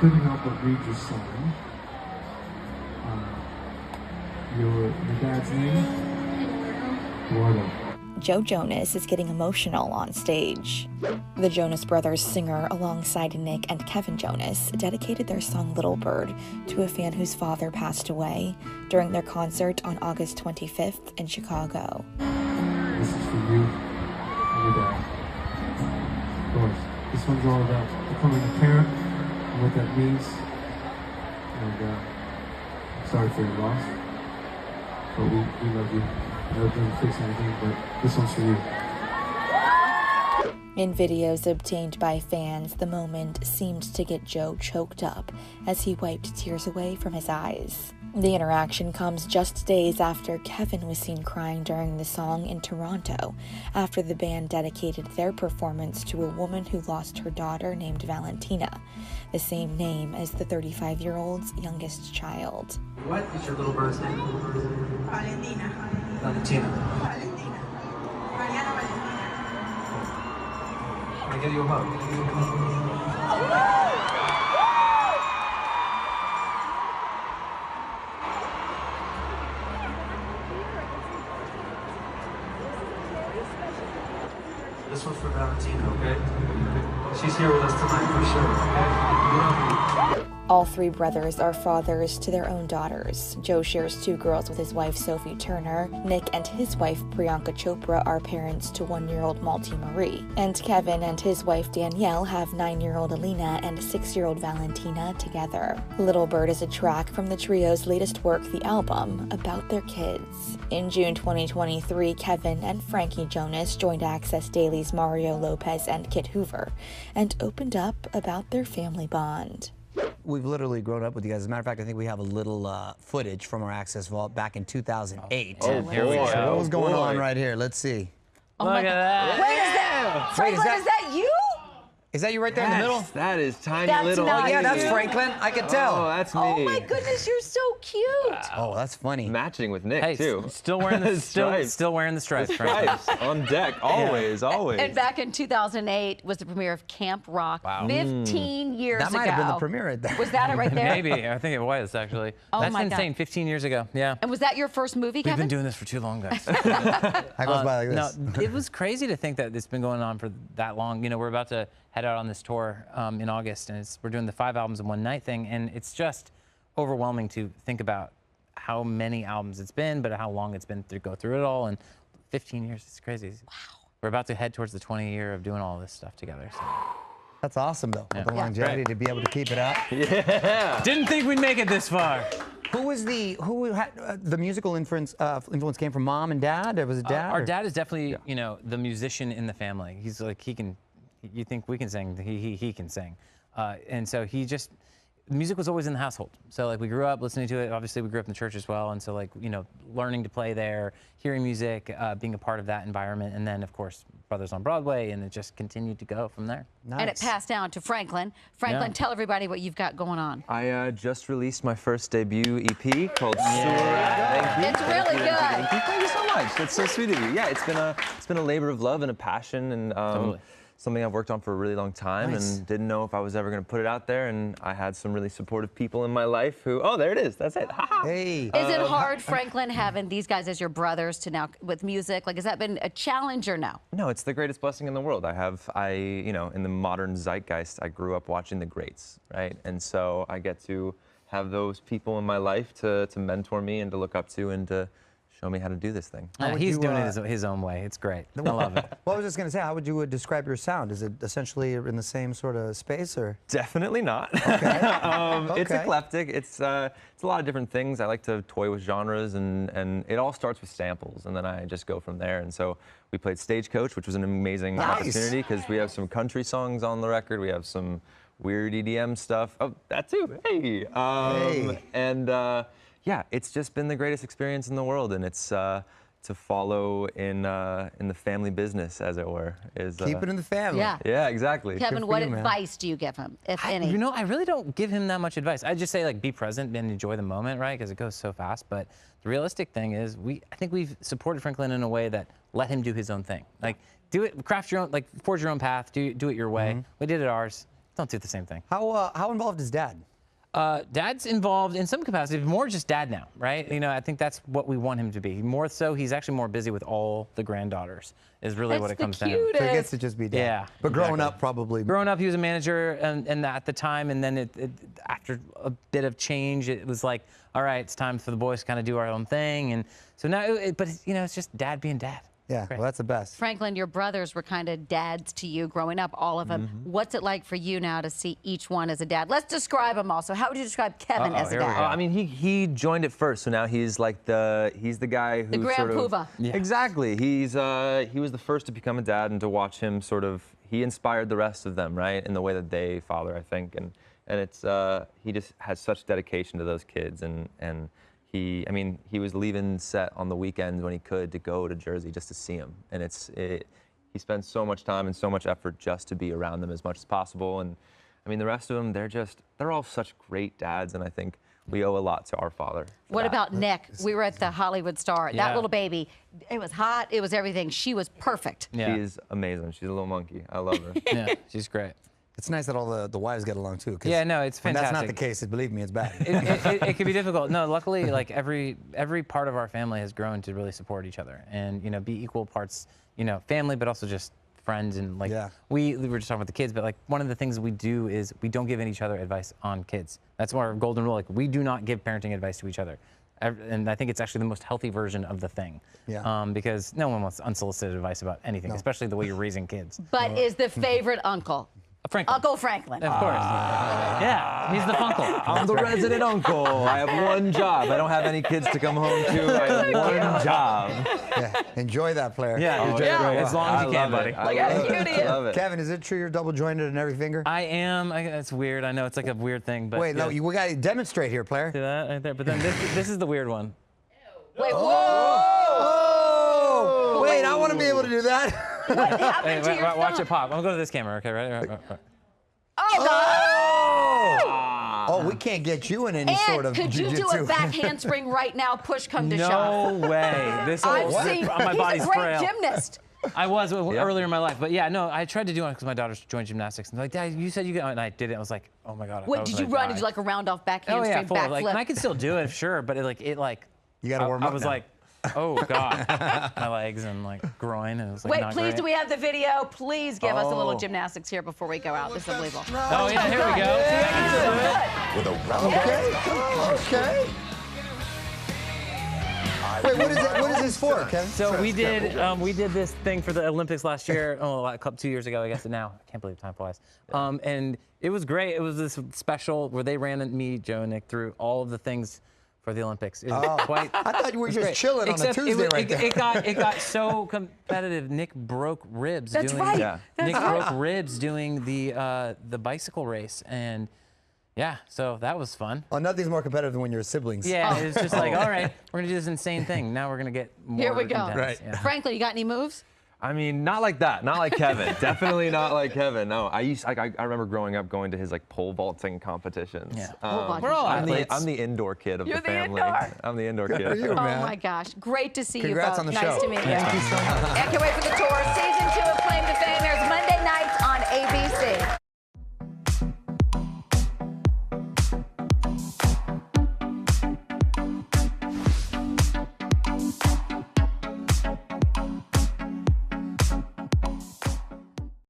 couldn't help but read your song. Your dad's name? Eduardo. Joe Jonas is getting emotional on stage. The Jonas Brothers singer, alongside Nick and Kevin Jonas, dedicated their song Little Bird to a fan whose father passed away during their concert on August 25th in Chicago. This is for you and your dad. Of course, this one's all about becoming a parent and what that means. And I'm sorry for your loss, but we love you. No, it doesn't fix anything, but this one's for you. In videos obtained by fans, the moment seemed to get Joe choked up as he wiped tears away from his eyes. The interaction comes just days after Kevin was seen crying during the song in Toronto, after the band dedicated their performance to a woman who lost her daughter named Valentina, the same name as the 35-year-old's youngest child. What is your little bird's name? Valentina. Valentina. Valentina. Mariana Valentina. Can I give you a hug? This one's for Valentina, okay? She's here with us tonight for sure, okay? We love you. All three brothers are fathers to their own daughters. Joe shares 2 girls with his wife, Sophie Turner. Nick and his wife, Priyanka Chopra, are parents to 1-year-old Malti Marie. And Kevin and his wife, Danielle, have 9-year-old Alena and 6-year-old Valentina together. Little Bird is a track from the trio's latest work, the album, about their kids. In June 2023, Kevin and Frankie Jonas joined Access Daily's Mario Lopez and Kit Hoover and opened up about their family bond. We've literally grown up with you guys. As a matter of fact, I think we have a little footage from our Access Vault back in 2008. Oh, here we go. So what was going on right here? Let's see. Oh, look at that. Wait, is that Franklin? Is that you? Is that you right there in the middle? That is tiny That's little. not Yeah, that's you. Franklin. I could tell. Oh, that's me. Oh my goodness, you're so cute. Oh, that's funny. Matching with Nick Hey, too. still wearing the Stripes. still wearing the stripes. Franklin. Stripes on deck, always, always. And back in 2008 was the premiere of Camp Rock. Wow. 15 years That ago. might have been the premiere right there. Was that it right there? Maybe. I think it was actually. Oh That's my God. insane. 15 years ago. Yeah. And was that your first movie, We've Kevin? been doing this for too long, guys. That goes by like this. No, it was crazy to think that it's been going on for that long. You know, we're about to head out on this tour in August, and we're doing the 5 albums in one night thing, and it's just overwhelming to think about how many albums it's been, but how long it's been to go through it all, and 15 years, it's crazy. Wow. We're about to head towards the 20th year of doing all this stuff together. So. That's awesome, though. Yeah. The longevity Right. to be able to keep it up. Yeah. Didn't think we'd make it this far. Who had the musical influence came from mom and dad? Or was it dad? Our or? dad is definitely, you know, the musician in the family. He's like, you think we can sing, he can sing. And so music was always in the household. So like we grew up listening to it. Obviously we grew up in the church as well. And so like, you know, learning to play there, hearing music, being a part of that environment. And then of course, Brothers on Broadway, and it just continued to go from there. Nice. And it passed down to Franklin. Franklin, Yeah. tell everybody what you've got going on. I just released my first debut EP called Soar. Thank you. It's really good. Thank you. Thank you so much. That's so sweet of you. Yeah, it's been a labor of love and a passion, and Totally. something I've worked on for a really long time. Nice. And didn't know if I was ever going to put it out there. And I had some really supportive people in my life who, oh, there it is. That's it. Hey. Is it hard, Franklin, having these guys as your brothers to now with music? Like, has that been a challenge or no? No, it's the greatest blessing in the world. You know, in the modern zeitgeist, I grew up watching the greats, right? And so I get to have those people in my life to mentor me and to look up to and to show me how to do this thing. He's doing it his own way. It's great. I love it. Well, I was just going to say, how would you describe your sound? Is it essentially in the same sort of space, or? Definitely not. Okay. It's eclectic. It's a lot of different things. I like to toy with genres, and it all starts with samples, and then I just go from there. And so we played Stagecoach, which was an amazing opportunity because we have some country songs on the record. We have some weird EDM stuff. Oh, that too. Hey. And yeah, it's just been the greatest experience in the world, and it's to follow in the family business, as it were. Keep it in the family. Yeah. Yeah, exactly. Kevin, for what you, man. advice do you give him, if any? You know, I really don't give him that much advice. I just say, like, be present and enjoy the moment, right? Because it goes so fast. But the realistic thing is, I think we've supported Franklin in a way that let him do his own thing. Like, do it, craft your own, like, forge your own path, do it your way. We did it ours. don't do the same thing. How involved is Dad? Dad's involved in some capacity, more just dad now, right? You know, I think that's what we want him to be. More so, he's actually more busy with all the granddaughters, is really what it comes down to. So he gets to just be Dad. Yeah. But growing up, probably. Growing up, he was a manager and at the time, and then after a bit of change, it was like, all right, it's time for the boys to kind of do our own thing. And so now, you know, it's just Dad being Dad. Yeah, well, that's the best. Franklin, your brothers were kind of dads to you growing up, all of them. What's it like for you now to see each one as a dad? Let's describe them also. How would you describe Kevin as a dad? I mean, he joined it first, so now he's like he's the guy who The grand sort of poobah. Yeah. Exactly. He was the first to become a dad, and to watch him sort of, he inspired the rest of them, right, in the way that they father, I think, and it's he just has such dedication to those kids, and he was leaving set on the weekends when he could to go to Jersey just to see him. And he spends so much time and so much effort just to be around them as much as possible. And I mean, the rest of them, they're all such great dads. And I think we owe a lot to our father. What about Nick? We were at the Hollywood Star. Yeah. That little baby, it was hot. It was everything. She was perfect. Yeah. She is amazing. She's a little monkey. I love her. Yeah, she's great. It's nice that all the wives get along too. 'Cause Yeah, no, it's when fantastic. that's not the case, believe me, it's bad. It can be difficult. No, luckily, like every part of our family has grown to really support each other and, you know, be equal parts, you know, family, but also just friends. And like, we were just talking about the kids, but like one of the things we do is we don't give each other advice on kids. That's our golden rule. Like, we do not give parenting advice to each other. And I think it's actually the most healthy version of the thing. Yeah. Because no one wants unsolicited advice about anything, especially the way you're raising kids. But is the favorite uncle? Franklin. Uncle Franklin. Of course. Yeah, he's the funkle. I'm the resident uncle. I have one job. I don't have any kids to come home to. I have one job. Yeah. Enjoy that, player. Yeah, Enjoy yeah. it. As long as you can, buddy. Look how cute he is. I love it. Kevin, is it true you're double jointed in every finger? I am. It's weird. I know it's like a weird thing, but Wait, no, we got to demonstrate here, player. see that right there. But then this is the weird one. Wait, whoa! Oh! Wait, I want to be able to do that. What happened to your Watch thumb? it pop. I'm gonna go to this camera. Okay, right. Oh, God! Oh, we can't get you in any sort of could you do jiu-jitsu. a back handspring right now? Push come to No shove. way. This I've seen. my body's He's a great frail. gymnast. I was earlier in my life, but yeah, no, I tried to do it because my daughters joined gymnastics, and they're like, Dad, you said you could, and I did it. I was like, oh my God. Wait, did you run? Did you like a round off back Oh handspring yeah, full of, like, backflip? and I can still do it, sure, but it You got to warm I up was now. like, oh God, my legs and like groin, and it was like Wait, not please, great. do we have the video? Please give us a little Oh. gymnastics here before we go out. This is unbelievable. Oh yeah, here we go. With a round Okay. Wait, what is this for, Kevin? So we did this thing for the Olympics last year, 2 years ago, I guess now. I can't believe time flies. And it was great. It was this special where they ran me, Joe, and Nick through all of the things for the Olympics. It was quite. I thought you were just great. chilling on a Except Tuesday right there. it got so competitive. Nick broke ribs. That's doing, right. Yeah. Nick broke ribs doing the bicycle race, and yeah, so that was fun. Well, nothing's more competitive than when you're siblings. Yeah, it was just like, all right, we're gonna do this insane thing. Now we're gonna get more Here we go. intense. Right. Yeah. Franklin, you got any moves? I mean, not like that. Not like Kevin. Definitely not like Kevin. No, I remember growing up going to his like pole vaulting competitions. Yeah. Pole vaulting. We're all I'm athletes. the indoor kid of You're the the family. indoor. I'm the indoor Good kid. for you, Oh man. my gosh, great to see Congrats you on the both. Nice show. to meet you. Thank you so much. I can't wait for the tour. Season 2 of Claim to Fame airs Monday